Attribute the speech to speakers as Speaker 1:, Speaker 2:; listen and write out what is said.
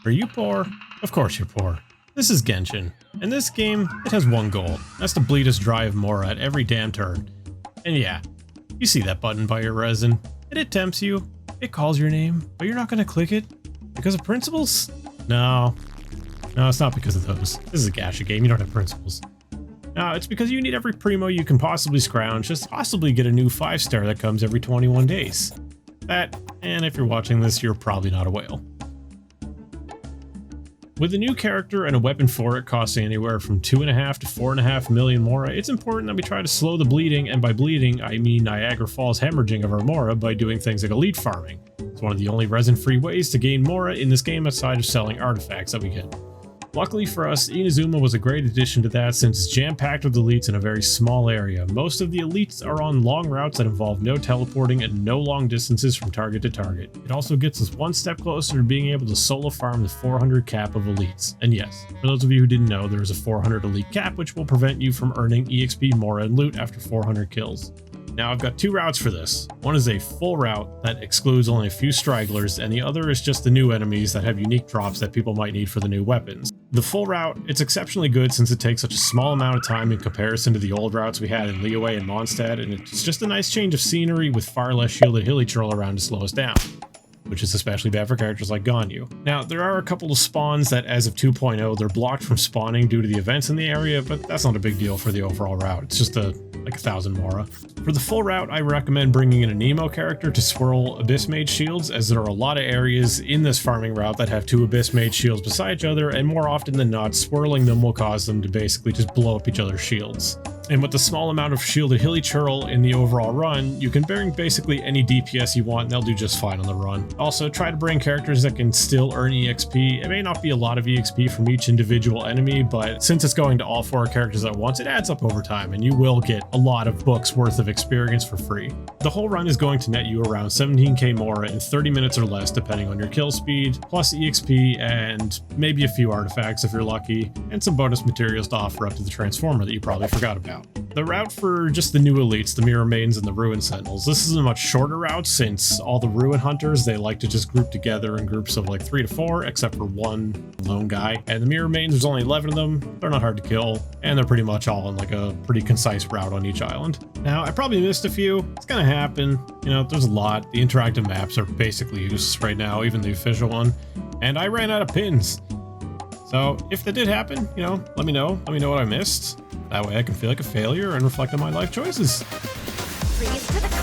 Speaker 1: Are you poor? Of course you're poor. This is Genshin. In this game, it has one goal. That's to bleed us dry of Mora at every damn turn. And yeah, you see that button by your resin, and it tempts you. It calls your name, but you're not going to click it? Because of principles? No, it's not because of those. This is a gacha game, you don't have principles. No, it's because you need every primo you can possibly scrounge, just possibly get a new 5-star that comes every 21 days. That, and if you're watching this, you're probably not a whale. With a new character and a weapon for it costing anywhere from 2.5 to 4.5 million Mora, it's important that we try to slow the bleeding, and by bleeding, I mean Niagara Falls hemorrhaging of our Mora by doing things like elite farming. It's one of the only resin-free ways to gain Mora in this game outside of selling artifacts that we get. Luckily for us, Inazuma was a great addition to that since it's jam-packed with elites in a very small area. Most of the elites are on long routes that involve no teleporting and no long distances from target to target. It also gets us one step closer to being able to solo farm the 400 cap of elites. And yes, for those of you who didn't know, there is a 400 elite cap which will prevent you from earning EXP, Mora, and loot after 400 kills. Now I've got two routes for this. One is a full route that excludes only a few stragglers, and the other is just the new enemies that have unique drops that people might need for the new weapons. The full route, it's exceptionally good since it takes such a small amount of time in comparison to the old routes we had in Liyue and Mondstadt, and it's just a nice change of scenery with far less shielded hilly troll around to slow us down, which is especially bad for characters like Ganyu. Now, there are a couple of spawns that, as of 2.0, they're blocked from spawning due to the events in the area, but that's not a big deal for the overall route. It's just like 1,000 Mora. For the full route, I recommend bringing in a Nemo character to swirl Abyss Mage shields, as there are a lot of areas in this farming route that have two Abyss Mage shields beside each other, and more often than not, swirling them will cause them to basically just blow up each other's shields. And with the small amount of shielded hilly churl in the overall run, you can bring basically any DPS you want and they'll do just fine on the run. Also, try to bring characters that can still earn EXP. It may not be a lot of EXP from each individual enemy, but since it's going to all 4 characters at once, it adds up over time and you will get a lot of books worth of experience for free. The whole run is going to net you around 17k Mora in 30 minutes or less depending on your kill speed, plus EXP and maybe a few artifacts if you're lucky, and some bonus materials to offer up to the Transformer that you probably forgot about. The route for just the new elites, the Mirror Maidens and the Ruin Sentinels, this is a much shorter route since all the Ruin Hunters, they like to just group together in groups of like 3 to 4, except for one lone guy. And the Mirror Maidens, there's only 11 of them, they're not hard to kill, and they're pretty much all in like a pretty concise route on each island. Now, I probably missed a few, it's gonna happen, you know, there's a lot. The interactive maps are basically useless right now, even the official one, and I ran out of pins. So if that did happen, you know, let me know what I missed. That way I can feel like a failure and reflect on my life choices.
Speaker 2: Freeze to the